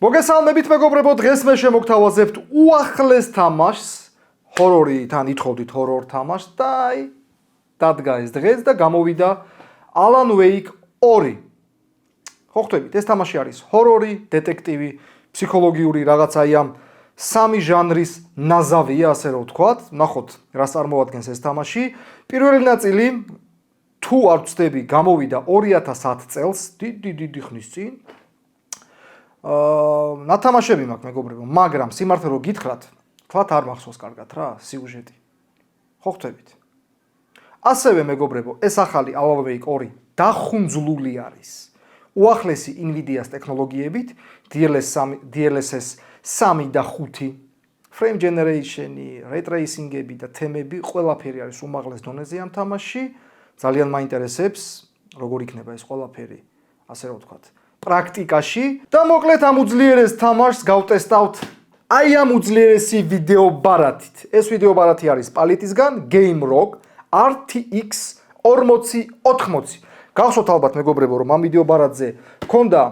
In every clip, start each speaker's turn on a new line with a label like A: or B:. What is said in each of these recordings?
A: მოგესალმებით მეგობრებო, დღეს მე შემოგთავაზებთ უახლეს თამაშს, ჰორორი, თან ითხოვდით ჰორორ თამაშს და აი დადგა ეს დღეს და გამოვიდა Alan Wake 2. ხო ხვდებით, ეს თამაში არის ჰორორი, დეტექტივი, ფსიქოლოგიური რაღაცა ამ სამი ჟანრის ნაზავია, ასე რომ ვთქვათ. ნახოთ, რას წარმოადგენს ეს თამაში. პირველი ნაწილი თუ არ ვცდები, გამოვიდა 2010 წელს, დიდი ხნის წინ. ნათამაშები მაქვს მეგობრებო, მაგრამ სიმართლე რომ გითხრათ, თქვათ არ მახსოვს კარგად რა, სიუჟეტი. ხო ხვდებით. ასევე მეგობრებო, ეს ახალი Alan Wake 2 დახუნძლული არის. უახლესი NVIDIA-ს ტექნოლოგიებით, DLSS 3 და 5, frame generation-ი, ray tracing-ები და თემები, ყველაფერი არის უმაღლეს დონეზე ამ თამაში. ძალიან მაინტერესებს, როგორ იქნება ეს ყველაფერი, ასე რომ ვთქვათ. პრაქტიკაში და მოკლედ ამ უძლიერეს თამაშს გავტესტავთ აი ამ უძლიერესი ვიდეო ბარათით. ეს ვიდეო ბარათი არის პალიტისგან GameRock RTX 4080. გახსოვთ ალბათ მეგობრებო, რომ ამ ვიდეო ბარათზე ქონდა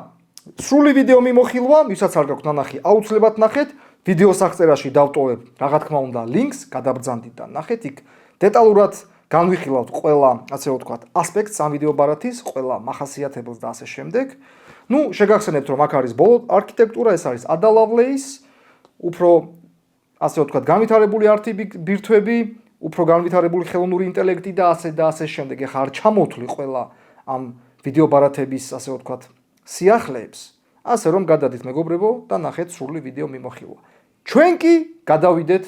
A: სრული ვიდეო მიმოხილვა, ვისაც არ გაქვთ ნანახი, აუცილებლად ნახეთ. ვიდეოს აღწერაში დავტოვებ, რა თქმა უნდა, ლინკს, გადაბრძანდით და ნახეთ იქ დეტალურად განვიხილავთ ყველა, ასე ვთქვათ, ასპექტს ამ ვიდეო ბარათის, ყველა მახასიათებელს და ასე შემდეგ. ნუ, შეგახსენებთ, რომ აქ არის ბოლო არქიტექტურა, ეს არის Ada Lovelace, უფრო, ასე ვთქვათ, განვითარებული ბირთვები, უფრო განვითარებული ხელოვნური ინტელექტი და ასე შემდეგ. ეხლა არ ჩამოთვლი ყველა ამ ვიდეო ბარათების, ასე ვთქვათ, სიახლეებს, ასე რომ გადადით მეგობრებო და ნახეთ სრული ვიდეო მიმოხილვა. ჩვენ კი გადავიდეთ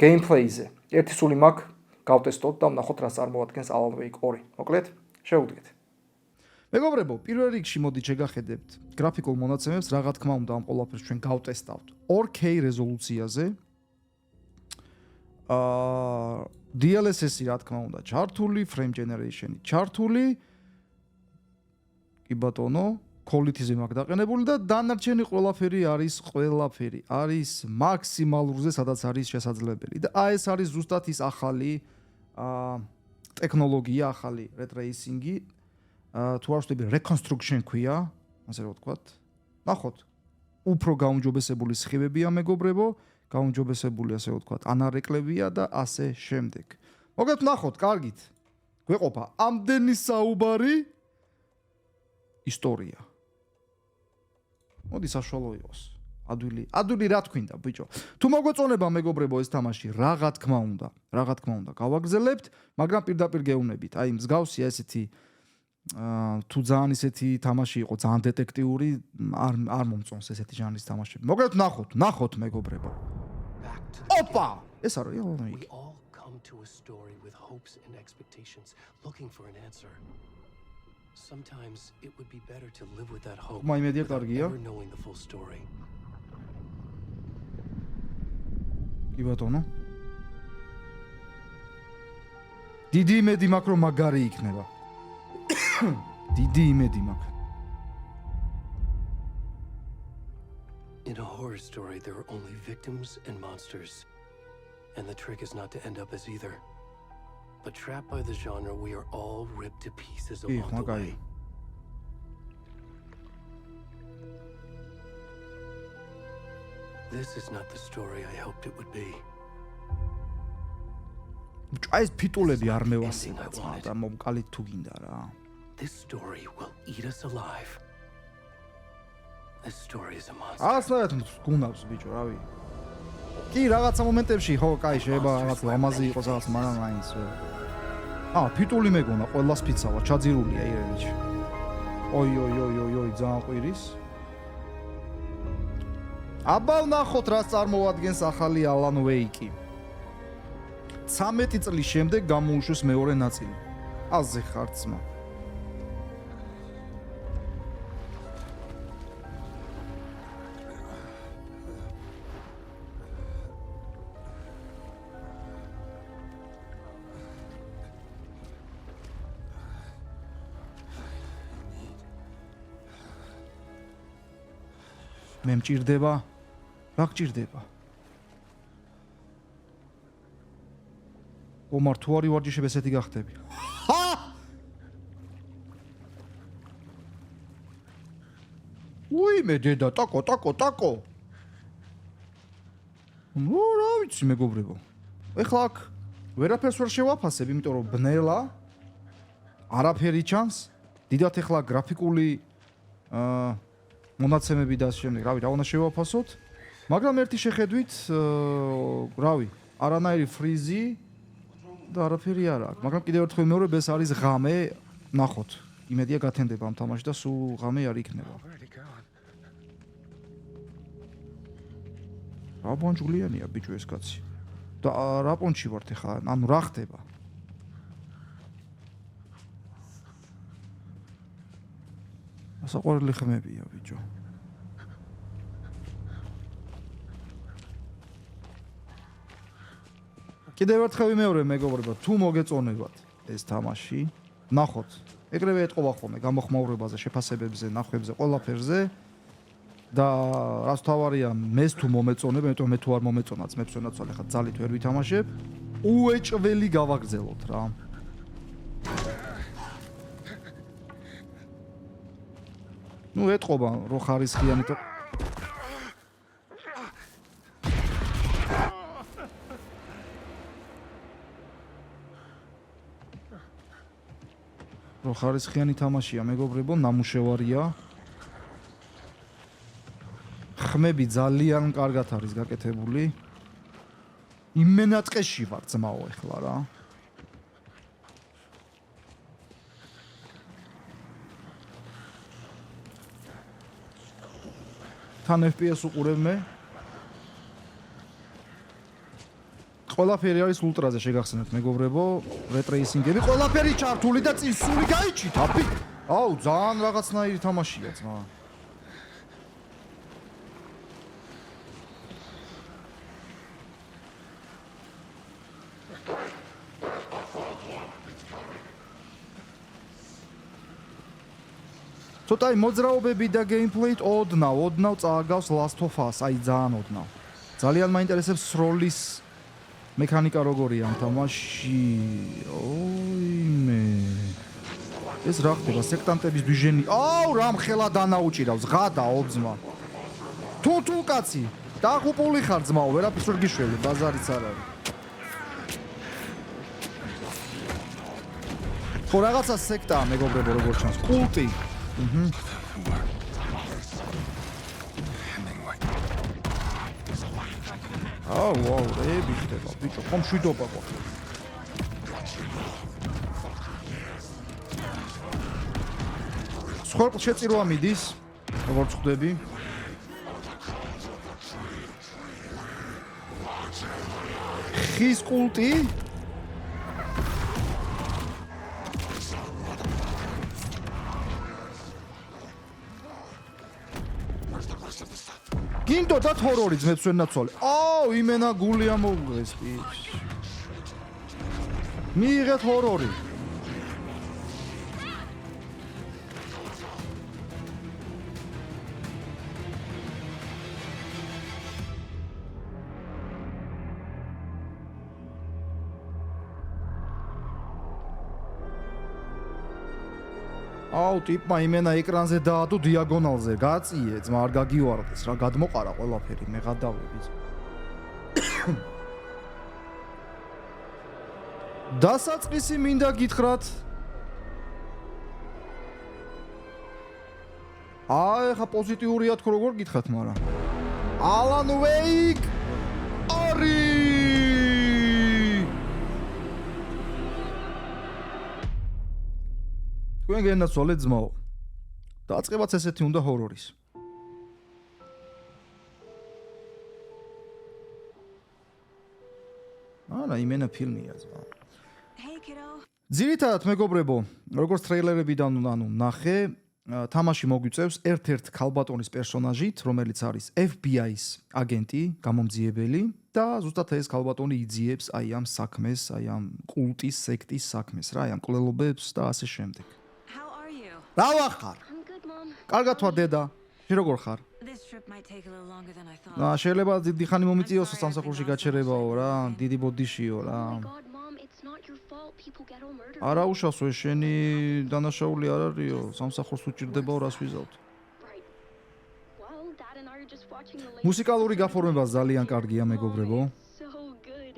A: gameplay-ზე. ერთი სული მაქვს, გავტესტოთ და ვნახოთ რა წარმოადგენს Alan Wake 2. მოკლედ, შევუდგეთ. მეგობრებო, პირველ რიგში მოდით შეგახედებთ გრაფიკულ მონაცემებს, რა თქმა უნდა ამ ყველაფერს ჩვენ გავტესტავთ 4K რეზოლუციაზე. DLSS-ი რა თქმა უნდა ჩართული, frame generation-ი ჩართული. კი ბატონო, quality-ზე მაქვს დაყენებული და დანარჩენი ყველაფერი არის მაქსიმალურზე, სადაც არის შესაძლებელი. და ეს არის ზუსტად ის ახალი ტექნოლოგია, ახალი ray tracing-ი. თუ არ ვთქვი reconstruction ქვია, ასე რომ ვთქვათ. ნახოთ, უფრო გაუმჯობესებული სხივებია მეგობრებო, გაუმჯობესებული ასე ვთქვათ, ანარეკვლებია და ასე შემდეგ. მოგეთ ნახოთ, კარგით. გვეყოფა ამდენი საუბარი ისტორია. მოდი საშუალო იყოს. ადვილი რა თქვინდა, ბიჭო. თუ მოგვეწონება მეგობრებო ეს თამაში, რა თქმა უნდა, გავაგრძელებთ, მაგრამ პირდაპირ გეუბნებით. აი, მსგავსი ესეთი თუ ძალიან ისეთი თამაში იყო, ძალიან დეტექტიური, არ მომწონს ესეთი ჟანრის თამაშები. მოკლედ ნახოთ მეგობრებო. ოპა! ეს არა,
B: We all come to a story with hopes and expectations, looking for an answer. Sometimes it would be better to live with that hope without ever knowing the full story.
A: კი ბატონო. დიდი იმედი მაქვს, რომ მაგარი იქნება. დიდი იმედი მაქვს.
B: In a horror story, there are only victims and monsters. And the trick is not to end up as either. But trapped by the genre, we are all ripped to pieces along the way. This is not the story I hoped it would be.
A: ეს ფიტულები არ მევასება და მომკალით თუ გინდა რა.
B: This story will eat us alive. This story is a monster.
A: ასნაირად გუნავს ბიჭო, რავი. კი, რაღაცა მომენტებში ხო, კაი, შეიძლება რაღაც ლამაზი იყოს რაღაც, მაგრამ აინც. ფიტული მეგონა, ყველას ფიცავა, ჩაძირულია ირევიჩი. ოი, ძალიან ყვირის. აბა ვნახოთ რა წარმოადგენს ახალი Alan Wake-ი. 13 წლის შემდეგ გამოუშვეს მეორე ნაწილი. აზე ხარცმა. მე მჭირდება? რა გჭირდება? ომარ თუ არი ვარჯიშები ესეთი გახდები. უი ვაიმე დედა, ტაკო. ნუ რა ვიცი მეგობრებო. ეხლა აქ ვერაფერს ვერ შევაფასებ, იმიტომ რომ ბნელა არაფერი ჩანს. დიდათ ეხლა გრაფიკული მონაცემები და შემდეგ, რავი, რა უნდა შევაფასოთ. მაგრამ ერთი შეხედვით, რავი, არანაირი ფრიზი და არაფერი არ აქვს. მაგრამ კიდევ ერთხელ მეორე ეს არის ღამე, ნახოთ. იმედია გათენდება ამ თამაში და სულ ღამე არ იქნება. რა ბანჯგლიანია ბიჭო ეს კაცი. და რა პონჩი ვართ ეხლა? ანუ რა ხდება? ასაყვარელი ხმებია ბიჭო. კიდევ ერთხელ ვიმეორებ მეგობრებო, თუ მოგეწონებათ ეს თამაში, ნახოთ. ეგრევე ეთყობა ხოლმე გამოხმაურებაზე, შეფასებებზე, ნახვებზე, ყველაფერზე. და რაც თავარია, მეს თუ მომეწონება, იმიტომ მე თუ არ მომეწონაც, მე ვცონაცვალ ახლა ძალით ვერ ვითამაშებ. უეჭველი გავაგრძელოთ რა. ნუ ეთყობა რო ხარისხიანი და რო ხარისხიანი თამაშია მეგობრებო, ნამუშევარია. ხმები ძალიან კარგად არის გაკეთებული. იმენატყეში ვარ ძმაო ეხლა რა. თან FPS უყურებ მე. ყველაფერი არის ულტრაზე შეგახსენებთ მეგობრებო, რეტრეისინგები, ყველაფერი ჩართული და წინსული გაიჩით, აფი. აუ, ძალიან რაღაცნაირი თამაშია ძმა. ცოტა მოძრაობები და გეიმპლეით ოდნავ წააგავს Last of Us, აი ძალიან ოდნავ. ძალიან მაინტერესებს სროლის მექანიკა როგორია ამ თამაში. ოიმე. ეს რა ხდება? სექტანტების დიჟენი. აუ, რამ ხელა დანაუჭირავს, ღადაო ძმა. თუ კაცი, დაღუპული ხარ ძმაო, ვერაფერს ვერ გიშველი, ბაზარიც არ არის. ხო რაღაცა სექტაა მეგობრებო, როგორ ჩანს. კულტი. აუ, რები ხდება, ბიჭო, ხომ შვიდობა ყო. სხვა შეწირვა მიდის, როგორც ხვდები. ხის კულტი? გინდო და ჰორორი ძმებს ვერ ნაცვალე. აუ, იმენა გული ამოუღეს პიჩ. მიიღეთ ჰორორი. აუ, ტიპმა იმენა ეკრანზე დაადო დიაგონალზე, გაწიე, ძმა არ გაგივარდეს, რა გადმოყარა ყველაფერი, მე გადავედი. დასაწყისი მინდა გითხრათ. ხა პოზიტიურია თქო როგორ გითხრათ, მაგრამ Alan Wake არი თქვენ გენაცვალეთ ძმაო. დაწყებაც ესეთი უნდა ჰორორის. არა, იმენა ფილმია ძმა. ძირითადად მეგობრებო, როგორც ტრეილერებიდან ანუ ნახე, თამაში მოგვიწევს ერთ-ერთ ქალბატონის პერსონაჟით, რომელიც არის FBI-ის აგენტი, გამომძიებელი და ზუსტად ეს ქალბატონი იძიებს აი ამ საქმეს, აი ამ კულტის, სექტის საქმეს, რა, აი ამ კვლელობებს და ასე შემდეგ. რა ვახარ? კარგად ვარ დედა. შენ როგორ ხარ? შეიძლება დიდი ხანი მომიწიოსო სამსახურში გაჩერებაო რა, დიდი ბოდიშიო რა. არა უშავსო, შენი დანაშაული არ არისო, სამსახურს უჭირდებაო, რას ვიზავთ?
C: tired just watching the latest
A: მუსიკალური გაფორმება ძალიან კარგია, მეგობრებო.
C: So good.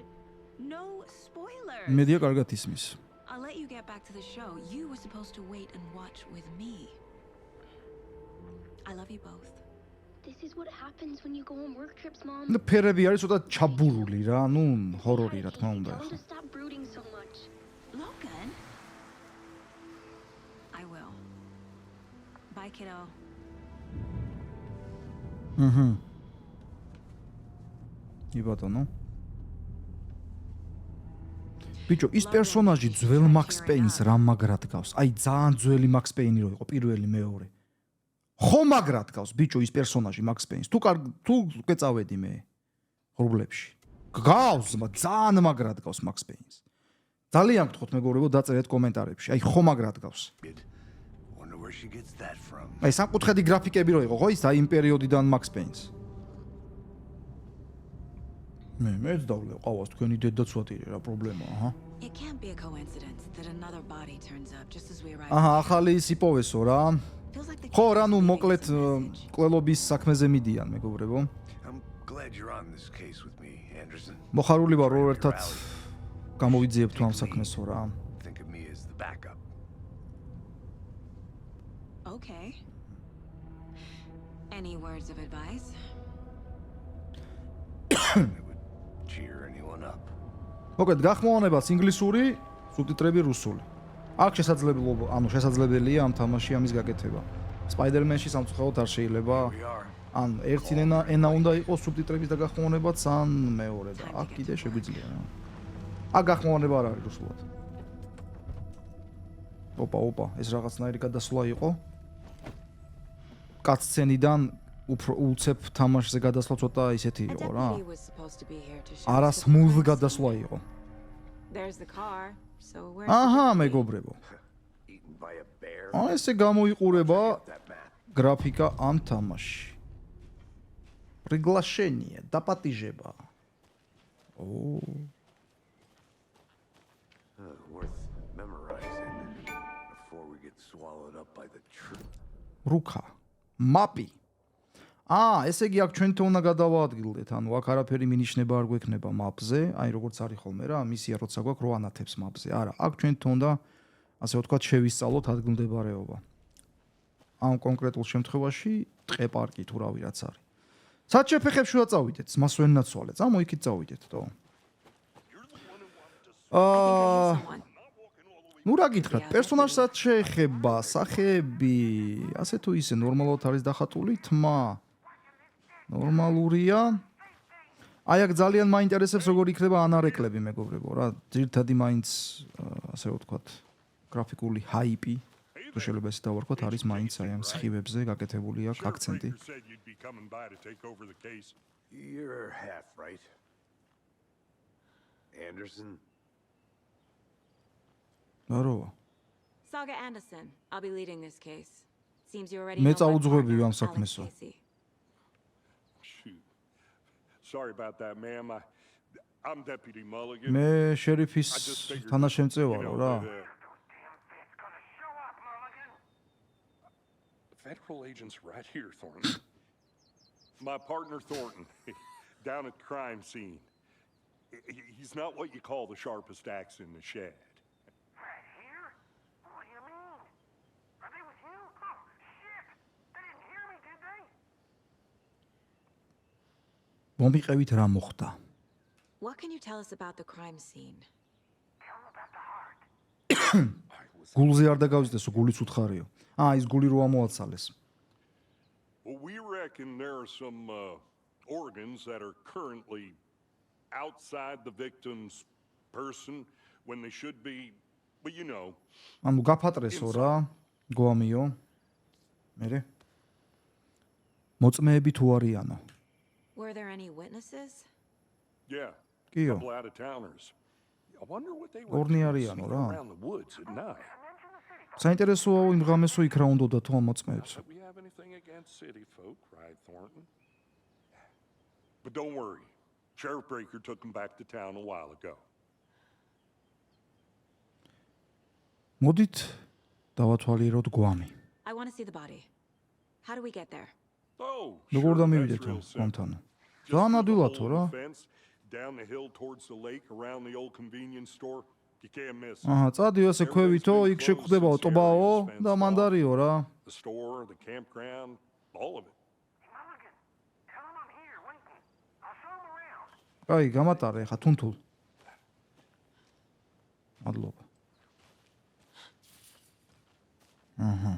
D: No spoilers.
A: მედია კარგად ისმის.
D: I'll let you get back to the show. You were supposed to wait and watch with me. I love you both.
C: This is what happens when you go on work trips, Mom.
A: და ფერები არის ცოტა ჩაბურული რა, ნუ ჰორორი რა თქმა უნდა
C: Tell him
A: ახლა.
C: to stop brooding so much.
D: Logan. I will. Bye, kiddo.
A: იბატონო. ბიჭო, ის პერსონაჟი ძველ Max Payne-ს რა მაგრად გავს? აი ძალიან ძველი Max Payne-ი რო იყო, პირველი, მეორე. ხო მაგრად გავს ბიჭო ის პერსონაჟი Max Payne-ს. თუ გეწავედი მე ღრუბლებში. გავს, ძალიან მაგრად გავს Max Payne-ს. ძალიან გთხოვთ მეგობრებო, დაწერეთ კომენტარებში. აი ხო მაგრად გავს.
B: Wonder where she gets that from.
A: აი სამკუთხედი გრაფიკები რო იყო, ხო ის აი იმ პერიოდიდან Max Payne-ს. მეც დავლე ყავას თქვენი დედაც ვატირე რა პრობლემაა, აჰა.
D: It can't be a coincidence that another body turns up just as we arrive.
A: აჰა, ახალი ის იპოვესო რა.
D: Feels like the
A: ხო,
D: kid
A: რა
D: is
A: ნუ
D: leaving
A: მოკლედ
D: us a message.
A: კვლელობის საქმეზე მიდიან მეგობრებო.
B: I'm glad you're on this case with me, Anderson.
A: მოხარული ვარ რომ ერთად გამოვიძიებთ ამ საქმესო რა.
B: Think of me as the backup.
D: Okay. Any words of advice?
B: It would cheer anyone up.
A: მოკლედ გახმოვანებაც ინგლისური, სუბტიტრები რუსული. აქ შესაძლებელია ამ თამაში ამის გაკეთება. Spider-Man-ში სამწუხაროდ არ შეიძლება
B: We are.
A: ან ერთი ენა უნდა იყოს სუბტიტრების დაგახმოვანებაც, ან მეორე და აქ კიდე შეგვიძლია რა. აქ გახმოვანება არ არის რუსულად. ოპა, ეს რაღაცნაირი გადასვლა იყო. კატსცენიდან უფრო უცებ თამაშზე გადასვლა ცოტა ისეთი
D: A
A: იყო რა.
D: deputy was supposed to be here to show
A: არა
D: us the
A: smooth
D: crime
A: გადასვლა
D: scene.
A: იყო.
D: There's the car. So where's
A: აჰა,
D: the deputy?
A: მეგობრებო.
B: Eaten by a bear.
A: აი ესე გამოიყურება
B: That map.
A: გრაფიკა ამ თამაში. Приглашение, დაპატიჟება. ო,
B: Worth memorizing before we get swallowed up by the truth.
A: რუკა. მაპი. ესე იგი აქ ჩვენ თო უნდა გადავაადგილდეთ, ანუ აქ არაფერი მინიშნება არ გვექნება მაპზე, აი როგორც არის ხოლმე რა, მისია როცა გვაქვს რო ანათებს მაპზე. არა, აქ ჩვენ თო უნდა ასე ვთქვათ შევისწავლოთ ადგილმდებარეობა. ამ კონკრეტულ შემთხვევაში ტყე პარკი თუ რავი რაც არის. სად შეფეხებში ვაწავიდეთ? მას ვერ ნაცვალეთ. მოიქით წავიდეთ, თო.
D: I think I hear someone.
A: ნუ რა გითხრათ, პერსონაჟსაც შეეხება, სახეები, ასე თუ ისე ნორმალურად არის დახატული, თმა ნორმალურია. აი აქ ძალიან მაინტერესებს როგორ იქნება ანარეკლები, მეგობრებო, რა. ძირითადი მაინც ასე ვთქვათ, გრაფიკული ჰაიპი, თუ შეიძლება ესე დავარქვათ, არის მაინც აი ამ სხივებზე გაკეთებული აქ აქცენტი.
E: Said you'd be coming by to take over the case.
B: You're half right. Anderson.
A: ბაროა.
D: Saga Anderson. I'll be leading this case. Seems you already
A: მე
D: know my
A: წაუძღვები
D: partner,
A: ამ
D: Alex
A: საქმესო.
D: Casey.
E: Shoot. Sorry about that, ma'am. I'm Deputy Mulligan.
A: მე შერიფის
E: I just figured,
A: თანაშემწევარო რა.
E: Federal agents right here, Thornton. My partner Thornton, down at the crime scene. He's not what you call the sharpest axe in the shed.
F: Right here? What do you mean? Are they with you? Oh, shit! They didn't hear me, did they?
A: მომიყევით რა მოხდა.
D: What can you tell us about the crime scene?
F: Tell them about the heart.
A: გულზე არ დაგავიწყდესო, გულიც უთხარიო. ის გული რო ამოაცალეს.
E: Well, we reckon there are some organs that are currently outside the victim's person when they should be, but you know.
A: ანუ გაფატრესო რა, გვამიო. მერე? მოწმეები თუ არიანო?
D: Were there any witnesses?
E: Yeah.
A: კიო.
E: Couple out of towners. I wonder what they were
A: ორნი
E: doing
A: არიანო
E: sneaking
A: რა.
E: around the woods at night.
A: საინტერესოა იმ ღამესო იქ რა უნდოდა თუ ამ მოწმეებს.
E: Do we have anything against city folk, right, Thornton? But don't worry. Sheriff Breaker took them back to town a while ago.
A: მოდით დავათვალიეროთ გვამი.
D: I want to see the body. How do we get there?
E: Oh,
A: როგორ
E: sure,
A: დამივიდეთ
E: that's real simple.
A: მომთანო?
E: Just
A: ძალიან
E: through the
A: ადვილად
E: hole
A: თუ
E: in
A: რა.
E: the fence, down the hill towards the lake, around the old convenience store. You can't miss it.
A: აჰა, წადიო ესე ქვევითო, იქ შეგხვდებაო ტობაო და მანდარიო რა.
E: The store, the campground, all of it.
F: Mulligan, tell him I'm here waiting. I'll show him around.
A: აი, გამატარე ხა თუნთულ. მადლობა. აჰა.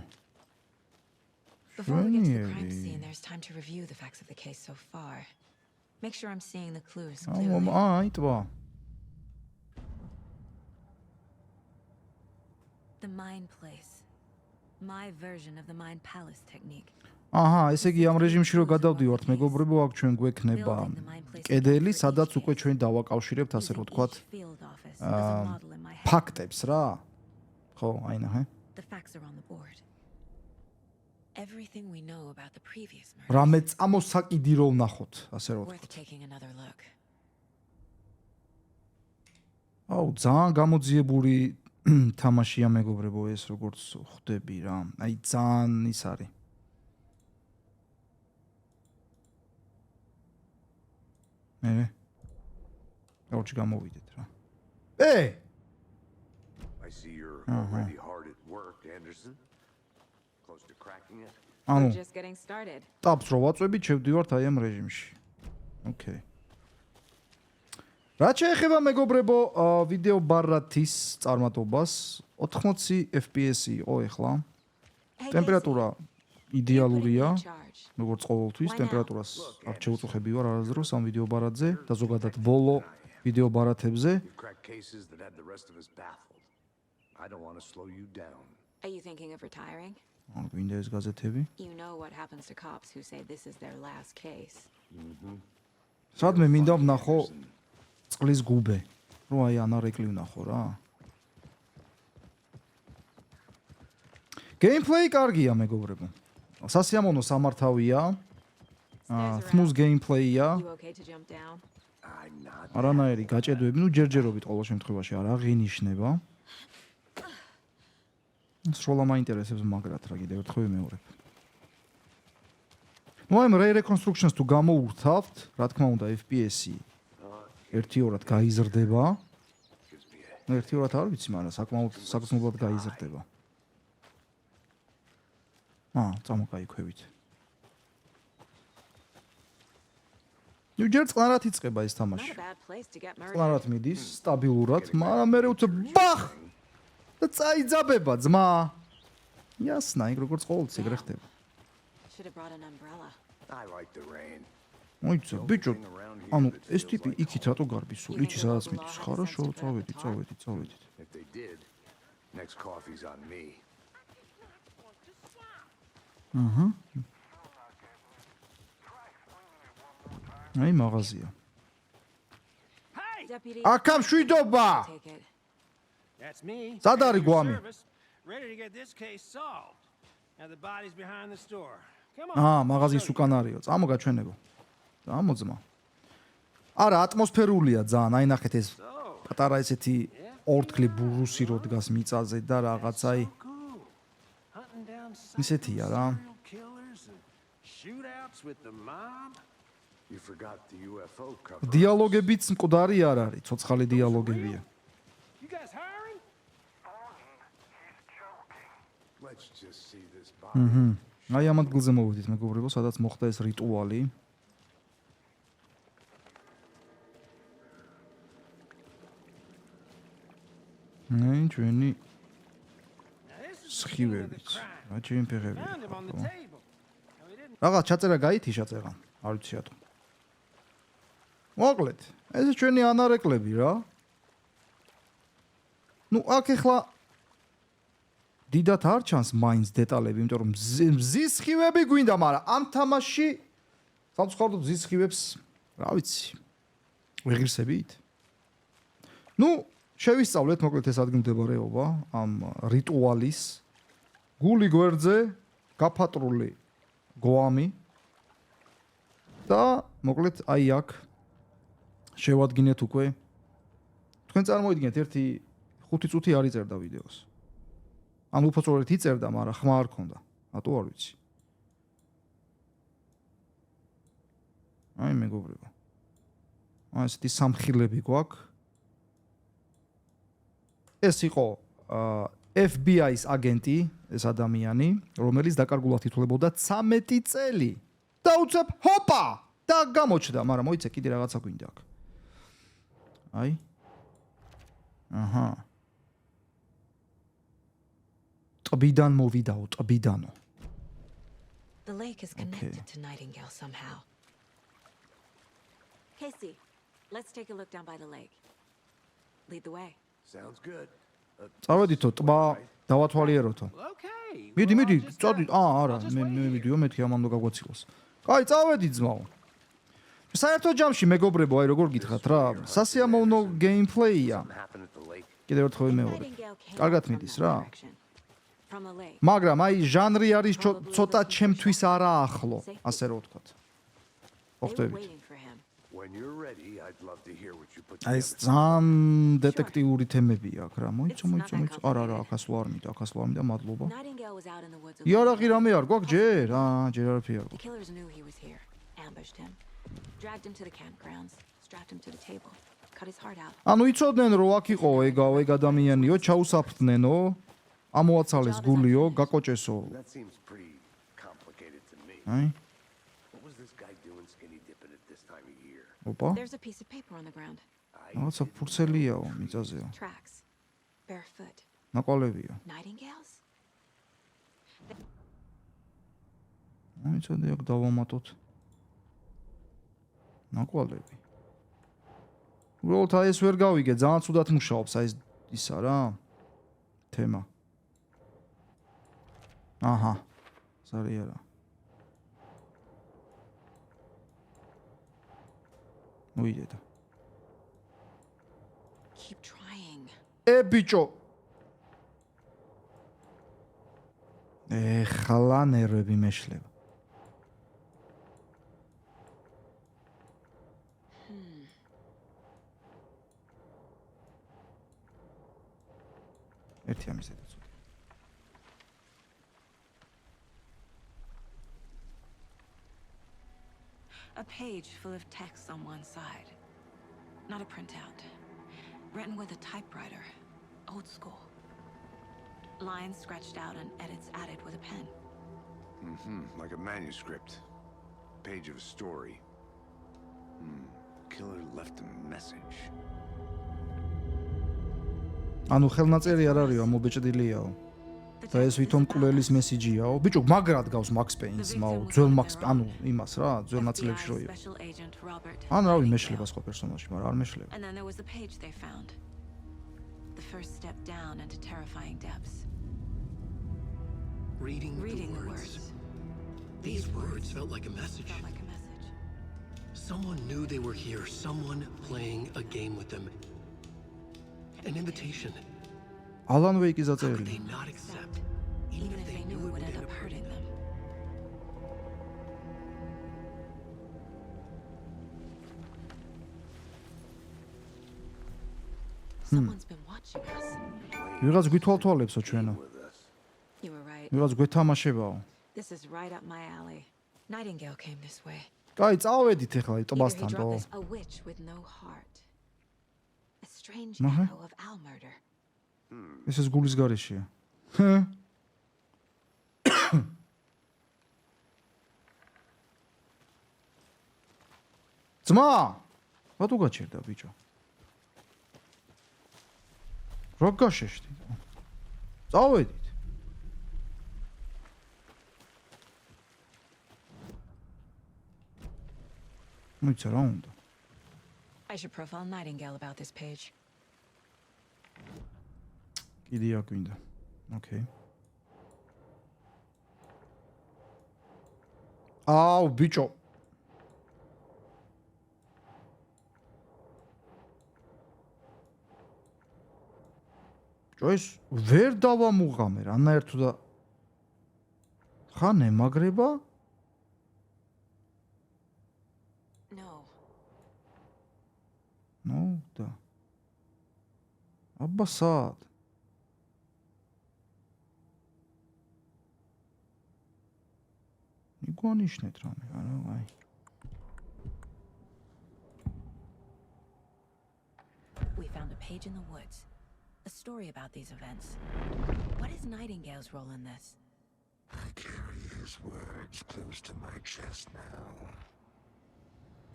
D: Before we get to the crime
A: Really?
D: scene, there's time to review the facts of the case so far. Make sure I'm seeing the clues
A: აა,
D: clearly.
A: იტვა.
D: The Mind Place. My version of the Mind Palace technique.
A: აჰა, ესე იგი ამ რეჟიმში რო გადავდივართ, მეგობრებო, აქ ჩვენ გვექნება კედელი, სადაც უკვე ჩვენ დავაკავშირებთ, ასე რომ ვთქვათ,
D: Field office as a model in my head.
A: ფაქტებს რა. ხო, აი ნახე.
D: The facts are on the board. Everything we know about the previous murder.
A: რამე წამოსაკიდი რო ვნახოთ, ასე რომ
D: Worth
A: ვთქვათ.
D: taking another look.
A: აუ, ძალიან გამოძიებული თამაშია მეგობრებო ეს როგორც ხვდები რა. აი ძალიან ის არის. მე აუჩი გამოვიდეთ რა.
G: I see you're already hard at work, Anderson. Close to cracking it.
A: ანუ
D: We're just getting started.
A: ტაბს რო ვაწვევით, შევდივართ აი ამ რეჟიმში. ოკეი. რაც შეეხება მეგობრებო ვიდეო ბარათის წარმატებას 80 FPS იყო ეხლა. ტემპერატურა იდეალურია, როგორც ყოველთვის ტემპერატურას არ შევუწუხები ვარ არასდროს ამ ვიდეო ბარათზე და ზოგადად ბოლო ვიდეო ბარათებზე.
G: You crack cases that had the rest of us baffled. I don't want to slow you down.
D: Are you thinking of retiring?
A: გვინდა ეს გაზეთები.
D: You know what happens to cops who say this is their last case.
A: სადმე მინდა ვნახო წყლის გუბე, რომ აი ანარეკლი ვნახო რა. Gameplay კარგია მეგობრებო. სასიამოვნო სამართავია. Smooth gameplay-ია.
D: You okay to jump down?
G: I'm not.
A: არანაირი გაჭედოები, ნუ ჯერჯერობით ყოველ შემთხვევაში არ აღინიშნება. სროლა მაინტერესებს მაგრად რა კიდევ ერთხელ ვიმეორებ. ნუ აი Ray Reconstructions თუ გამოურთავთ, რა თქმა უნდა FPS-ი 1-2-რად გაიზრდება. ნუ 1-2-რად არ ვიცი, მაგრამ საკმაოდ გაიზრდება. წამოკაიქვევით. ნუ ჯერ წყლარად იწყება ეს
D: Not
A: თამაში.
D: a bad place to get murdered.
A: წყლარად მიდის, სტაბილურად, მაგრამ მე უცებ ბახ! და წაიძაბება ძმა. ясно, ეგ როგორც ყოველთვის ეგრე ხდება.
D: Should have brought an umbrella.
G: I like the rain.
A: მოიცა, ბიჭო. ანუ ეს ტიპი იქით რატო გარბისო? ლიჩი სადაც მიდის. хорошо, წავედი.
G: If they did, next coffee's on me.
A: აი მაღაზია.
D: Deputy.
A: აქ მშვიდობა.
D: Take it.
H: That's me.
A: Sad არის
H: at your
A: გვამი?
H: service, ready to get this case solved. Now the body's behind the store. Come on.
A: მაღაზიის უკან არისო. წამოგაჩვენებო. წამოძმა. არა, ატმოსფერულია ძალიან. აი ნახეთ ეს პატარა ესეთი ორთქლი ბურუსი რო დგას მიწაზე და რაღაც აი
H: Cool. Hunting down
A: ისეთია რა.
H: serial killers and shootouts with the mob.
G: You forgot the UFO cover.
A: დიალოგებიც მკვდარი არ არის, ცოცხალი დიალოგებია.
H: You guys hiring?
F: He's joking.
G: Let's just see this body.
A: აი ამ ადგილზე მოვიდით მეგობრებო, სადაც მოხდა ეს რიტუალი. აი ჩვენი
H: Now this is the king of the
A: სხივებით.
H: crime.
A: რა ჩემი ფეხები.
H: Found him on the table. Now he didn't.
A: რაღაც ჩაწერა გაითიშა წერა. არ ვიცი რატო. მოკლედ, ეს ჩვენი ანარეკლები რა. ნუ აქ ახლა დიდათ არ ჩანს მაინც დეტალები, იმიტომ რომ მზის სხივები გვინდა, მაგრამ ამ თამაში სამწუხაროდ მზის სხივებს, რა ვიცი, ვეღირსებით. ნუ შევისწავლეთ მოკლედ ეს ადგილმდებარეობა ამ რიტუალის გული გვერდზე გაფატრული გვამი და მოკლედ აი აქ შევადგინეთ უკვე. თქვენ წარმოიდგინეთ ერთი 5 წუთი არ იწერდა ვიდეოს. ან უფრო სწორედ იწერდა, მაგრამ ხმა არ ქონდა. რატო არ ვიცი. აი მეგობრებო. აი ესეთი სამხილები გვაქვს. ეს იყო FBI-ის აგენტი, ეს ადამიანი, რომელიც დაკარგულად ითვლებოდა 13 წელი. და უცებ ჰოპა! და გამოჩნდა, მაგრამ მოიცე კიდე რაღაცა გვინდა აქ. აი. აჰა. ტბიდან მოვიდაო, ტბიდანო.
D: The lake is connected to Nightingale somehow. Casey, let's take a look down by the lake. Lead the way.
G: Sounds good.
A: წავედითო, ტბა დავათვალიეროთო.
H: Okay.
A: მიდი, წავედი. არა, მე მიდიო მეთქი ამან უნდა გაგვაცილოს. კაი, წავედი ძმაო. საერთო ჯამში მეგობრებო, აი როგორ გითხრათ რა, სასიამოვნო გეიმპლეია.
G: Something happened at the lake.
A: კიდევ ერთხელ ვიმეორებ.
D: Nightingale came
A: კარგად
D: from
A: მიდის
D: that
A: რა.
D: direction, from the lake.
A: მაგრამ აი ჟანრი არის ცოტა ჩემთვის არა ახლო, ასე რომ ვთქვათ.
D: They were
A: ხვდებით.
D: waiting for him.
G: When you're ready, I'd love to hear what you put
A: აი ეს
G: together.
A: ძალიან დეტექტიური თემები აქვს რა. მოიწო. არა, ახას lo არ მინდა, მადლობა.
D: Nightingale was out in the woods.
A: იარაღი რამე არ გვაქვს ჯერ? ჯერ არაფერი არ
D: The
A: გვაქვს.
D: killers knew he was here, ambushed him, dragged him to the campgrounds, strapped him to the table, cut his heart out.
A: ანუ იცოდნენ რომ აქ იყო ეგ ადამიანიო, ჩაუსაფრთხნენო, ამოაცალეს გულიო, გაკოჭესო.
G: That seems pretty complicated to me.
A: აი,
G: What was this guy doing skinny dipping at this time of year?
A: ოპა.
D: There's a piece of paper on the ground.
A: რაღაცა ფურცელიაო, მიწაზეო.
D: Tracks. Barefoot.
A: ნაკვალევია.
D: Nightingales?
A: მოიცადე აქ დავამატოთ. ნაკვალევი. უბრალოდ აი ეს ვერ გავიგე, ძალიან ცუდად მუშაობს აი ეს ისა რა. თემა. აჰა. ზარია რა. მოიდედა.
D: Keep trying.
A: ბიჭო. ხლა ნერვები მეშლება. ერთი ამის ზედაც.
D: A page full of text on one side. Not a printout. Written with a typewriter. Old school. Lines scratched out and edits added with a pen.
G: Like a manuscript. Page of a story. Killer left a message.
A: ანუ ხელნაწერი არ არისო, მობეჭდილიაო. და ეს ვითომ კულელის მესიჯიაო. ბიჭო, მაგრად გავს Max Payne-ს, ძველ Max, ანუ იმას რა, ძველ ნაწილებში რო იყო.
D: Special agent Robert.
A: ან რავი მეშლება სხვა პერსონაჟი, მაგრამ არ მეშლება.
D: And then there was the page they found. The first step down into terrifying depths.
B: Reading
D: Reading
B: the
D: the
B: words.
D: words.
B: These words felt like a message.
D: Felt like a message.
B: Someone knew they were here. Someone playing a game with them. An invitation.
A: Alan Wake-ის
B: How could
A: აწერილი.
B: they not accept?
D: Even if they knew it would end up hurting them. Someone's been watching us.
A: ვიღაც გვითვალთვალებსო ჩვენო.
G: With us.
D: You were right.
A: ვიღაც გვეთამაშებაო.
D: This is right up my alley. Nightingale came this way.
A: კაი, წავედით ახლა
D: Either he
A: ტბასთან
D: dropped
A: დო.
D: this a witch with no heart. A strange
A: Uh-huh.
D: echo of Al murder.
A: ეს გულის გარეშეა. ძმა! რატო გაჩერდა ბიჭო? რა გაშეშდი? წავედით. მოიცა რა უნდა?
D: I should profile Nightingale about this page.
A: კიდე აქ გვინდა. ოკეი. აუ, ბიჭო. ეს ვერ დავამუღამე რანაირთუ და ხან ემაგრება?
D: No.
A: ნუ და აბა სად? მიგვანიშნეთ რამე, არა, აი.
D: page in the woods. A story about these events. What is Nightingale's role in this?
G: I carry his words close to my chest now.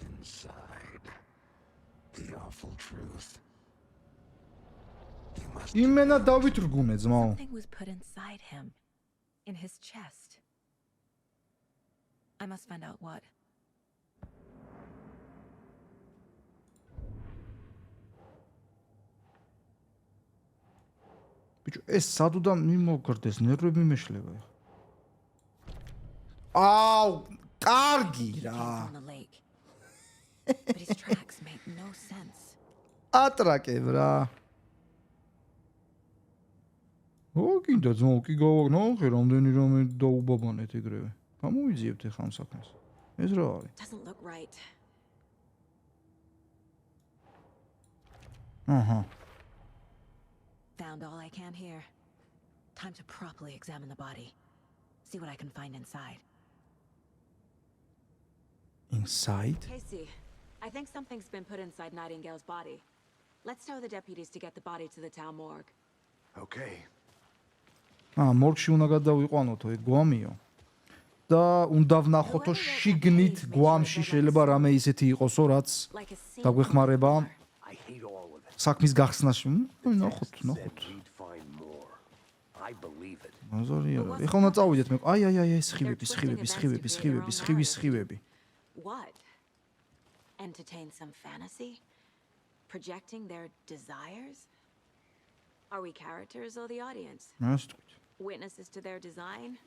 G: Inside, the awful truth. You must
A: იმენა დავითრგუნე ძმაო.
D: Something was put inside him. In his chest. I must find out what.
A: ბიჭო, ეს სადუდან მიმოგრდეს, ნერვები მეშლება ეხა. აუ, კარგი რა.
D: On the lake. But his tracks make no sense.
A: ატრაკებ რა. გინდა ძმაო, კი გავაგნახე, რამდენი რამე დაუბაბანეთ ეგრევე. გამოვიძიებთ ეხა ამ საქმეს. ეს რა არის?
D: Doesn't look right.
A: აჰა.
D: Found all I can here. Time to properly examine the body. See what I can find inside.
A: Inside?
D: Casey, I think something's been put inside Nightingale's body. Let's tell the deputies to get the body to the town morgue.
G: Okay.
A: მორგში უნდა გადავიყვანოთო, ეგ გვამიო. და უნდა ვნახოთო შიგნით გვამში შეიძლება რამე ისეთი იყოსო, რაც
D: Like a scene
A: დაგვეხმარება
G: I hate all of it.
A: საქმის გახსნაში. ნახოთ.
G: Said we'd find more. I believe it.
A: მაზარია რა. ეხლა უნდა წავიდეთ მე. აი, სხივები.
D: What? Entertain some fantasy? Projecting their desires? Are we characters or the audience?
A: მას თქვით.
D: Witnesses to their design?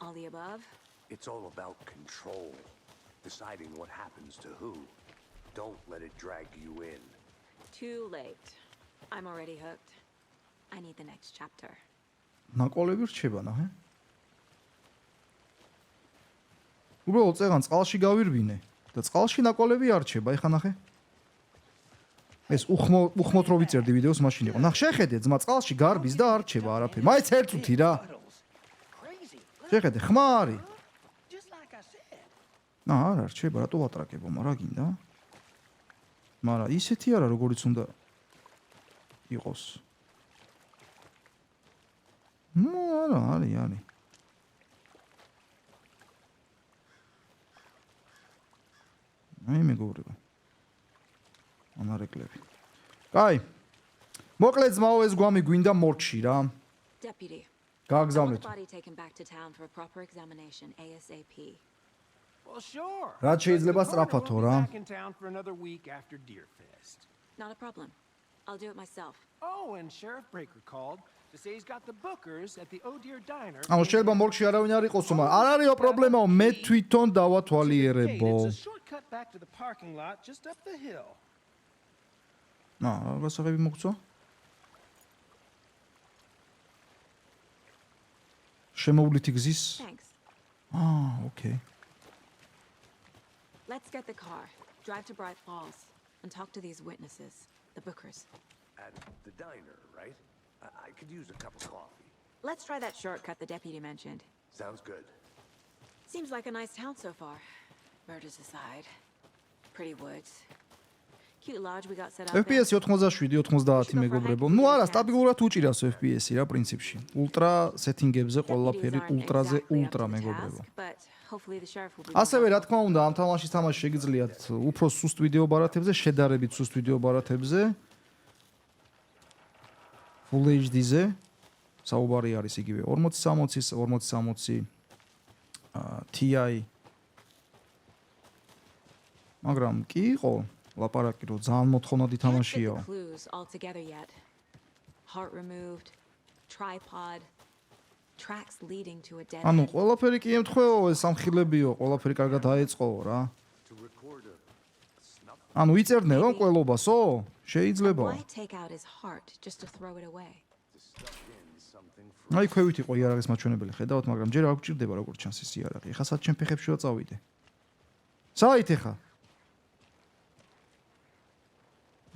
D: All the above?
G: It's all about control. Deciding what happens to who. Don't let it drag you in.
D: Too late. I'm already hooked. I need the next chapter.
A: ნაკოლები რჩება ნახე. უბრალოდ წეგან წყალში გავირბინე და წყალში ნაკოლები არ რჩება, ეხა ნახე. ეს უხმოთ რო ვიწერდი ვიდეოს მაშინ იყო. ნახე, შეხედე ძმა წყალში გარბის და არ რჩება არაფერი. მაინც ერთ წუთი რა. შეხედე, ხმა არის.
H: Just like I said.
A: არა, რჩება, რატო ვატრაკებო, რა გინდა? მაგრამ ისეთი არა, როგორიც უნდა იყოს. არა, არის. აი მეგობრებო. ანარეკლები. კაი. მოკლედ ძმაო, ეს გვამი გვინდა მორგში რა.
D: Deputy. I want
A: გააგზავნეთ.
D: the body taken back to town for a proper examination ASAP.
H: Well, sure.
A: რაც შეიძლება
H: But the coroner
A: სწრაფათო
H: won't be
A: რა.
H: back in town for another week after Deerfest.
D: Not a problem. I'll do it myself.
H: Oh, and Sheriff Breaker called to say he's got the bookers at the Oh Deer Diner.
A: ანუ შეიძლება მორგში არავინ არ იყოსო, მაგრამ არ არისო პრობლემაო, მე თვითონ დავათვალიერებო.
H: It's a shortcut back to the parking lot just up the hill.
A: გასაღები მოგწვა? შემოვლითი გზის?
D: Thanks.
A: ოკეი.
D: Let's get the car. Drive to Bright Falls and talk to these witnesses, the bookers.
G: At the diner, right? I could use a cup of coffee.
D: Let's try that shortcut the deputy mentioned.
G: Sounds good.
D: Seems like a nice town so far. Murders aside. Pretty woods. Cute lodge we got set up.
A: FPS 87-90 მეგობრებო. ნუ არა, სტაბილურად უჭირავს FPS-ი რა პრინციპში. ულტრა სეტინგებზე ყველაფერი ულტრაზე ულტრა მეგობრებო. ასევე რა თქმა უნდა, ამ თამაშის თამაში შეგიძლიათ უფრო სუსტ ვიდეო ბარათებზე, შედარებით სუსტ ვიდეო ბარათებზე. Full HD-ზე საუბარი არის იგივე 4060-ის, 4060 Ti. მაგრამ კი იყო ლაპარაკი რომ ძალიან მოთხოვნადი თამაშია.
D: Heart removed, tripod, tracks leading to a dead
A: ანუ
D: end.
A: ყველაფერი კი ემთხვეო, ეს სამხილებიო, ყველაფერი კარგად აეწყო რა.
G: To record a snuff.
A: ანუ იწერდნენ რომ ყველობასო? შეიძლება.
D: Why take out his heart just to throw it away?
G: To stuff in something from
A: აი ქვევით იყო იარაღის მაჩვენებელი, ხედავთ, მაგრამ ჯერ არ გვჭირდება როგორ ჩანს ეს იარაღი. ეხა სად ჩემ ფეხებშია წავიდე. საით ეხა?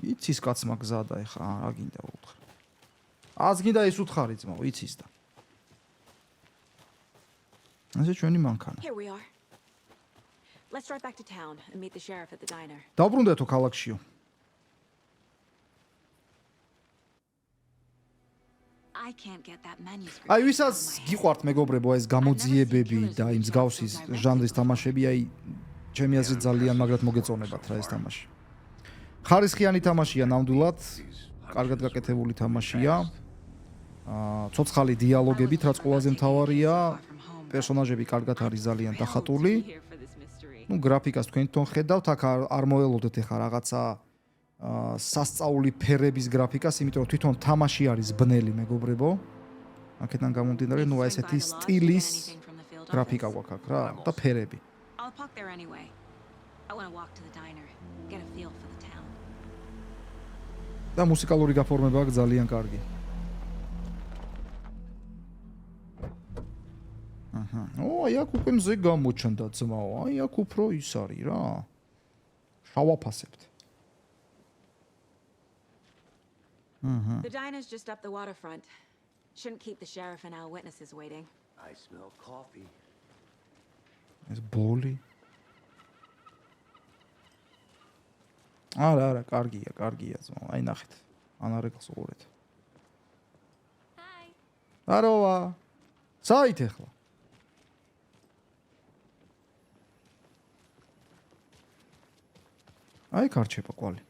A: იცის კაცმა გზა და ეხა რა გინდა უთხრა. ას გინდა ის უთხარი ძმაო, იცის და. ასე ჩვენი მანქანა.
D: Here we are. Let's drive back to town and meet the sheriff at the diner.
A: დაბრუნდეთო ქალაქშიო.
D: I can't get that manuscript.
A: აი ვისაც გიყვართ მეგობრებო ეს გამოძიებები და იმ მსგავსი ჟანრის თამაშები, აი ჩემი აზრით ძალიან მაგრად მოგეწონებათ რა ეს თამაში. ხარისხიანი თამაშია ნამდვილად, კარგად გაკეთებული თამაშია. ცოცხალი დიალოგებით, რაც ყველაზე მთავარია, პერსონაჟები კარგად არის ძალიან დახატული. ნუ გრაფიკას თქვენ თვითონ ხედავთ, აქ არ მოელოდეთ ახლა რაღაცა სასწაული ფერების გრაფიკას, იმიტომ რომ თვითონ თამაში არის ბნელი მეგობრებო. აქედან გამომდინარე, ნუ ესეთი სტილის გრაფიკა გვაქვს აქ რა და ფერები.
D: I'll park there anyway. I want to walk to the diner, get a feel for the town.
A: და მუსიკალური გაფორმება აქვს ძალიან კარგი. აჰა. აი აქ უკვე მზე გამოჩნდა ძმაო. აი აქ უფრო ის არის რა. შავაფასებთ.
D: The diner's just up the waterfront. Shouldn't keep the sheriff and our witnesses waiting.
G: I smell coffee.
A: ეს ბოლი. არა, კარგია ძმაო. აი ნახეთ. ანარეკს უყურეთ.
D: Hi.
A: აროვა. საით ახლა? აი კარჩება კვალი.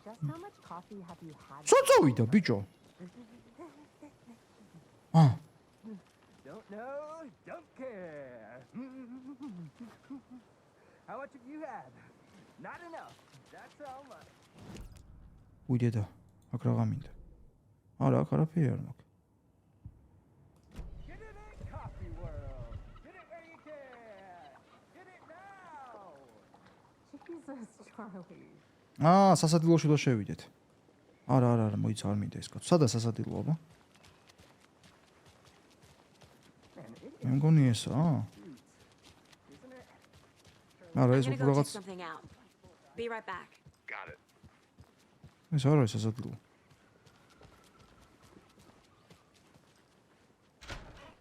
I: Just how much coffee have you had?
A: საწოვიდა ბიჭო.
H: Don't know, don't care. How much have you had? Not enough. That's all much.
A: უიდედა. აქ რაღა მინდა. არა, აქ არაფერი არ მაქვს.
H: Get it in coffee world. Get it where you can. Get it now.
I: Jesus, Charlie.
A: სასადილოში და შევიდეთ. არა, მოიცა არ მინდა ეს კაცო. სადა სასადილო აბა? მე მგონი ესაა. არა, ეს
D: I'm
A: უფრო
D: gonna go check
A: რაღაც
D: something out. Be right back.
G: Got it.
A: ეს არა ეს სასადილო.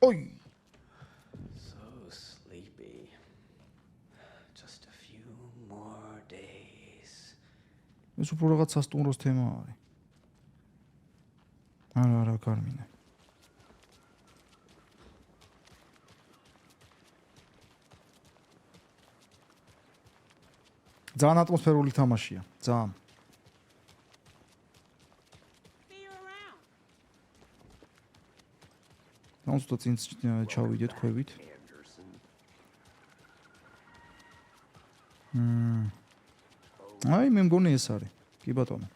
A: ოი,
B: So sleepy. Just a few more days.
A: ეს უფრო რაღაც სასტუმროს თემა არის. არა, კარმინე. ძალიან ატმოსფერული თამაშია, ძალიან. ნაცოტა წინ ჩავიდეთ ქვევით. აი მე მგონი ეს არის. კი ბატონო.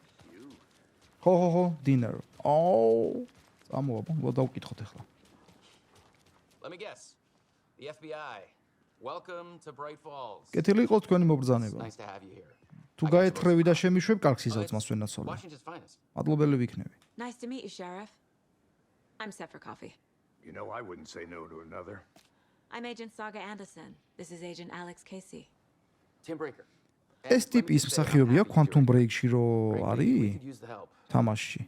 A: ხო, dinner. წამოვა, დავკითხოთ ახლა.
J: Let me guess. The FBI. Welcome to Bright Falls.
A: კეთილი იყოს თქვენი მობრძანება.
J: Nice to have you here.
A: თუ გაეთხრევი და შემიშვებ, კარგს იზავწმას ვენაცვალე.
J: Washington's finest.
A: მადლობელი ვიქნები.
D: Nice to meet you, Sheriff. I'm set for coffee.
G: You know I wouldn't say no to another.
D: I'm Agent Saga Anderson. This is Agent Alex Casey.
J: Tim Breaker.
A: ეს ტიპის მსახიობია Quantum Break-ში რო
J: We
A: არის
J: could use the help.
A: თამაშში.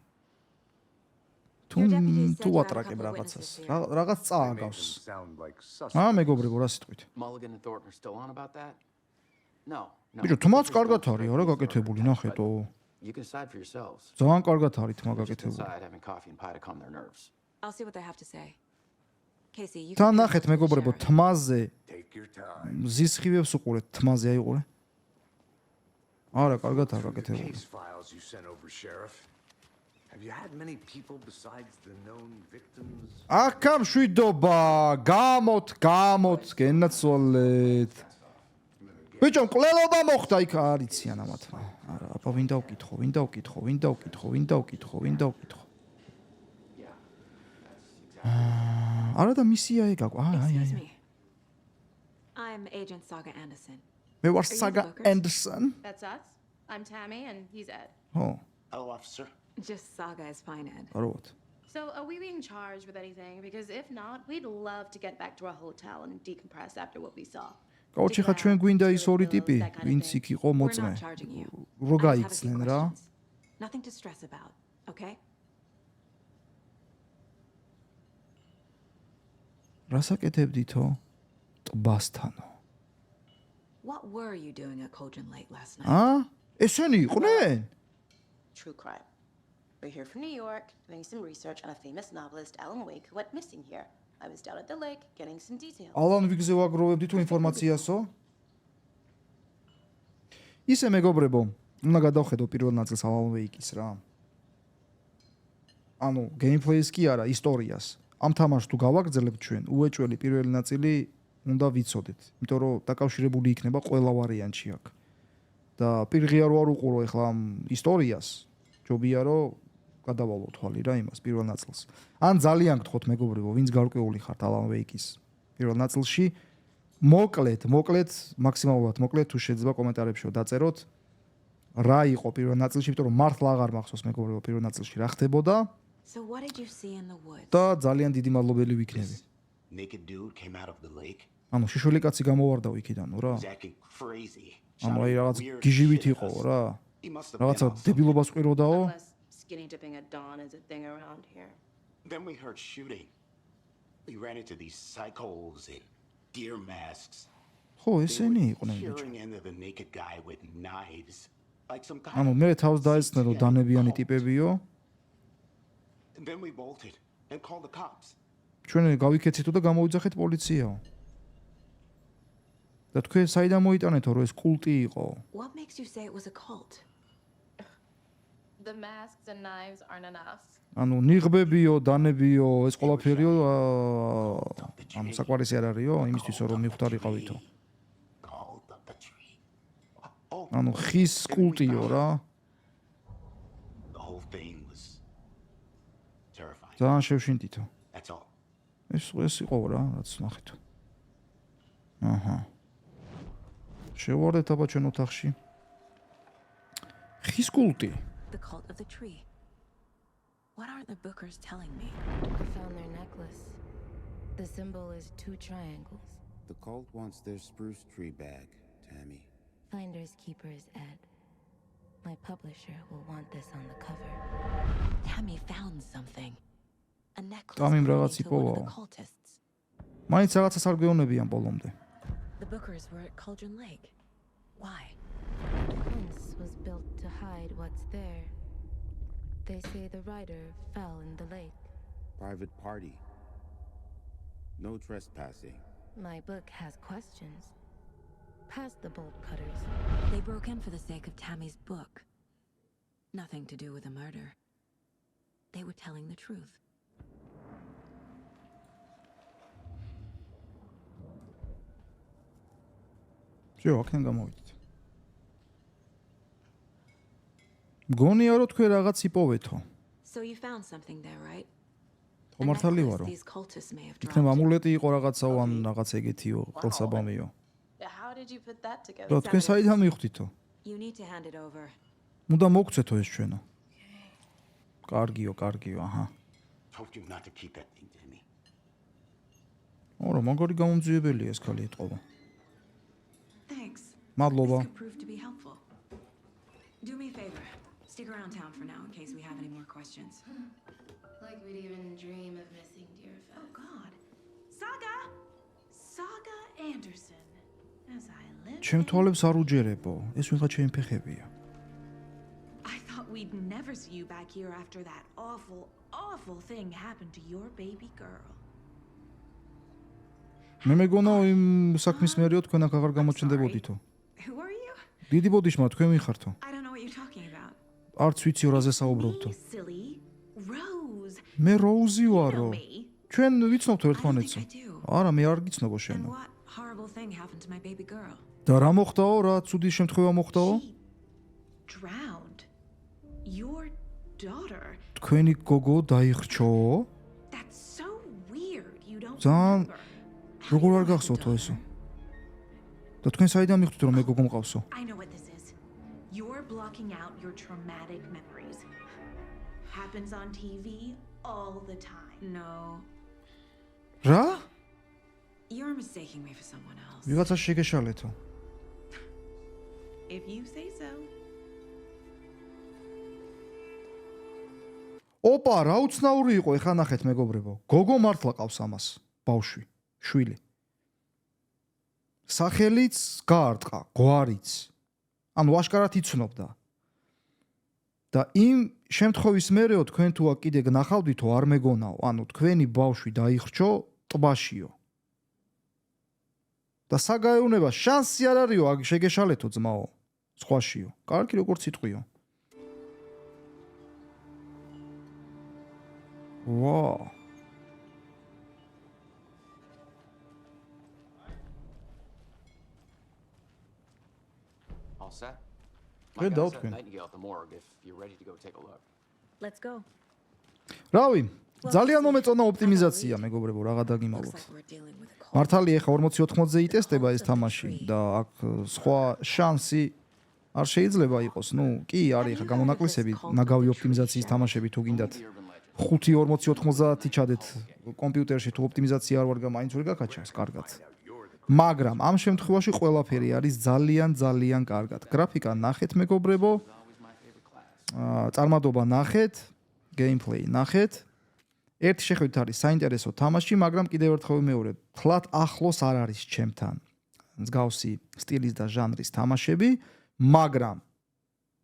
A: თუ ატრაკებ რაღაცას, რაღაც
G: They make
A: წააგავს.
G: them sound like suspects.
A: მეგობრებო, რა სიტყვით?
J: Mulligan and Thornton are still on about that? No.
A: ბიჭო, თმაც კარგად არის, არა გაკეთებული, ნახეთო.
J: You can decide for yourselves.
A: ძალიან კარგად არის თმა
J: We're just
A: გაკეთებული.
J: inside having coffee and pie to calm their nerves.
D: I'll see what they have to say. Casey, you
A: თან
D: can
A: ნახეთ მეგობრებო, თმაზე
G: Take your time.
A: ზისხივებს უყურეთ, თმაზე აიყურე. არა, კარგად არის გაკეთებული.
G: Case files you sent over, Sheriff. Have you had many people besides the known victims?
A: აქა მშვიდობა, გამოთ, გენაცვალეთ. ბიჭო, მკვლელობა მოხდა იქ არიციან ამათმა. არა, აბა ვინ დავკითხო. არა და მისია ეგაკო.
D: Excuse me. I'm Agent Saga Anderson.
A: მე ვარ
D: Are you
A: Saga
D: the
A: Anderson.
K: That's us. I'm Tammy, and he's Ed.
A: ხო,
G: Hello, officer.
D: Just Saga is fine, Ed.
A: აროთ.
K: So, are we being charged with anything? Because if not, we'd love to get back to our hotel and decompress after what we saw.
A: გაუჩი ხა ჩვენ გვინდა ის ორი ტიპი,
K: That kind of
A: ვინც
K: thing.
A: იქ იყო
D: We're
A: მოწმე.
D: not charging you.
A: რო
D: I just have a few
A: გაიქცნენ რა.
D: questions. Nothing to stress about, okay?
A: რასაკეთებდითო? ტბასთანო.
D: What were you doing at Cauldron Lake last night?
A: ესენი იყვნენ?
K: True crime.
L: We're here from New York, doing some research on a famous novelist, Alan Wake, who went missing here. I was down at the lake, getting some details.
A: ალან ვიგზე ვაგროვებდი თუ ინფორმაციასო? ისე მეგობრებო, უნდა გადავხედო პირველ ნაწილს Alan Wake-ის რა. ანუ gameplay-ს კი არა, ისტორიას. ამ თამაშს თუ გავაგრძელებთ ჩვენ, უეჭველი პირველი ნაწილი უნდა ვიცოდეთ, იმიტომ რომ დაკავშირებული იქნება ყველა ვარიანტში აქ. და პირღია რო არ უყურო ეხლა ამ ისტორიას, ჯობია რომ გადავალო თვალი რა იმას პირველ ნაწილს. ან ძალიან გთხოვთ მეგობრებო, ვინც გარკვეული ხართ Alan Wake-ის პირველ ნაწილში, მოკლედ, მაქსიმალურად მოკლედ თუ შეიძლება კომენტარებში დაწეროთ რა იყო პირველ ნაწილში, იმიტომ რომ მართლა აღარ მახსოვს მეგობრებო პირველ ნაწილში რა ხდებოდა.
D: So what did you see in the woods?
A: და ძალიან დიდი მადლობელი ვიქნები.
G: Naked dude came out of the lake.
A: ანუ შიშველი კაცი გამოვარდა იქიდან, რა.
G: He's acting crazy.
A: ანუ აი რაღაც გიჟივით იყო რა. რაღაცა დებილობას ყვიროდაო.
K: Unless skinny dipping at dawn is a thing around here.
G: Then we heard shooting. We ran into these psychos in deer masks.
A: ხო, ესენი იყვნენ ბიჭო.
G: Peering into the naked guy with knives. Like some kind
A: ანუ მე თავს დაეცნე რომ დანებიანი ტიპებიო.
G: And then we bolted and called the cops.
A: ჩვენ გავიქეცითო და გამოვიძახეთ პოლიციაო. და თქვენ საიდან მოიტანეთო რომ ეს კულტი იყო?
D: What makes you say it was a cult?
K: The masks and knives aren't enough.
A: ანუ ნიღბებიო, დანებიო, ეს ყველაფერიო ანუ საკვარისი არ არისო, იმისთვის რომ მივხვდარიყავითო. ანუ ხის კულტიო რა.
G: The whole thing was terrifying.
A: ძალიან შევშინდითო.
G: That's all.
A: ეს იყო რა, რაც ნახეთო. აჰა. შევარდეთ აბა ჩვენ ოთახში. ხის კულტი.
D: The cult of the tree. What aren't the bookers telling me?
I: I found their necklace. The symbol is 2 triangles.
M: The cult wants their spruce tree back, Tammy.
I: Finders keepers Ed. My publisher will want this on the cover.
D: Tammy found something. A necklace
A: Tamim
D: belonging
A: რაღაც
D: to one of
A: იპოვა.
D: the cultists.
A: მაინც რაღაცას არ გვეუბნებიან ბოლომდე.
D: The bookers were at Cauldron Lake. Why?
I: Once was built to hide what's there. They say the writer fell in the lake.
M: Private party. No trespassing.
I: My book has questions. Past the bolt cutters.
D: They broke in for the sake of Tammy's book. Nothing to do with a murder. They were telling the truth.
A: შევ აქენ გამოვიდეთ. მგონია რომ თქვენ რაღაც იპოვეთო.
D: So you found something there, right?
A: ხო მართალი ვარო.
D: These cultists may have
A: იქნებ
D: dropped.
A: ამულეტი იყო რაღაცაო ან რაღაც ეგეთიო, ყელსაბამიო.
K: How did you put that together?
A: რა თქვენ საიდან მივხვდითო?
D: You need to hand it over.
A: უნდა მოგცეთო ეს ჩვენო. კარგიო, აჰა.
G: Told you not to keep that thing, Tammy.
A: ორი მაგარი გამომძიებელია ეს ქალი ეთყობა.
D: Thanks.
A: მადლობა.
D: This could prove to be helpful. Do me a favor. Stick around town for now in case we have any more questions.
K: Like we'd even dream of missing dear Fez.
D: Oh God. Saga Anderson. As I live.
A: ჩემ თვალებს არ უჯერებო. ეს ვიღაც ჩემი ფეხებია.
D: I thought we'd never see you back here after that awful thing happened to your baby girl.
A: მე მეგონა იმ საქმის მერეო თქვენ აქ აღარ გამოჩნდებოდითო.
D: Who are you?
A: დიდი ბოდიშმა თქვენ ვიხართო.
D: I don't know what you're talking about.
A: არც ვიცი რაზე საუბრობთო.
D: Silly Rose.
A: მე როუზი ვარო. ჩვენ ვიცნობთ ერთმანეთს. არა, მე არ გიცნობო შენო.
D: What horrible thing happened to my baby girl?
A: და რა მოხდაო? რა ცუდი შემთხვევა მოხდაო?
D: Drowned. Your daughter.
A: თქვენი გოგო დაიხრჩო?
D: That's so weird. You don't
A: ძალიან
D: remember.
A: როგორ არ გახსოვთო ესო? და თქვენ საიდან მიხვდით რომ მე გოგო მყავსო?
D: I know what this is. You're blocking out your traumatic memories. Happens on TV all the time. No.
A: რა?
D: You're mistaking me for someone else.
A: ვიღაცა შეგეშალეთო.
D: If you say so.
A: ოპა, რა უცნაური იყო, ეხლა ნახეთ მეგობრებო. გოგო მართლა ყავს ამას, ბავშვი, შვილი. სახელიც გაარტყა, გვარიც. ანუ ვაშკარად იცნობდა. და იმ შემთხვევის მერეო თქვენ თუ კიდე გნახავდითო არ მეგონაო, ანუ თქვენი ბავშვი დაიხრჩო ტბაშიო. და საგაეუნება შანსი არ არისო აქ შეგეშალეთო ძმაო, სხვაშიო. კარგი როგორც სიტყვიო. Wow.
J: All set?
A: Good
J: My guys
A: dog,
J: have
A: man.
J: Nightingale at the morgue if you're ready to go take a look.
D: Let's go.
A: რავი, ძალიან მომეწონა ოპტიმიზაცია, მეგობრებო, რაღაცა დაგიმალოთ. მართალია ხა 40-80-ზე იტესტება ეს თამაში და აქ სხვა შანსი არ შეიძლება იყოს. ნუ, კი, არის ხა გამონაკლისები, ნაგავი ოპტიმიზაციის თამაშები თუ გინდათ 5-40-90 ჩადეთ კომპიუტერში თუ ოპტიმიზაცია არ ვარ მაინც ვერ გაკაჩავს კარგად. მაგრამ ამ შემთხვევაში ყველაფერი არის ძალიან კარგად. გრაფიკა ნახეთ, მეგობრებო. წარმადობა ნახეთ, gameplay ნახეთ. ერთი შეხედვით არის საინტერესო თამაში, მაგრამ კიდევ ერთხელ ვიმეორებ, თლათ ახლოს არ არის ჩემთან. მსგავსი სტილის და ჟანრის თამაშები, მაგრამ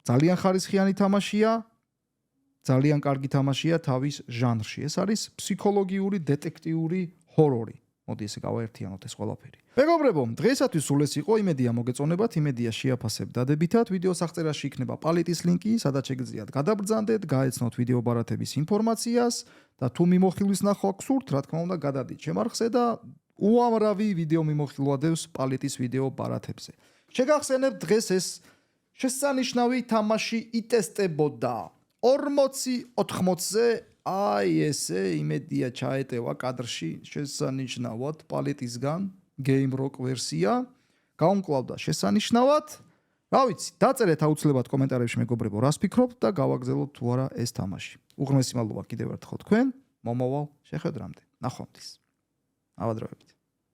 A: ძალიან ხარისხიანი თამაშია. ძალიან კარგი თამაშია თავის ჟანრში. ეს არის ფსიქოლოგიური დეტექტიური ჰორორი. მოდი ესე გავაერთიანოთ ეს ყველაფერი. მეგობრებო, დღეისათვის სულ ეს იყო. იმედია მოგეწონებათ, იმედია შეაფასებ დადებითად. ვიდეოს აღწერაში იქნება პალიტის ლინკი, სადაც შეგიძლიათ გადაბრძანდეთ, გაეცნოთ ვიდეო ბარათების ინფორმაციას და თუ მიმოხილვის ნახვა გსურთ, რა თქმა უნდა, გადადით ჩემ არხზე და უამრავი ვიდეო მიმოხილვადებს პალიტის ვიდეო ბარათებზე. შეგახსენებთ, დღეს ეს შესანიშნავი თამაში იტესტებოდა 40-80-ზე. აი ესე იმედია ჩაეტევა კადრში შესანიშნავად პალეტისგან GameRock ვერსია. გაუმკლავდა შესანიშნავად. რა ვიცი, დაწერეთ აუცილებლად კომენტარებში მეგობრებო, რას ფიქრობთ და გავაგზავნოთ თუ არა ეს თამაში. უღრმესი მადლობა კიდევ ერთხელ თქვენ მომავალ შეხვედრამდე. ნახვამდის. ავადროებით.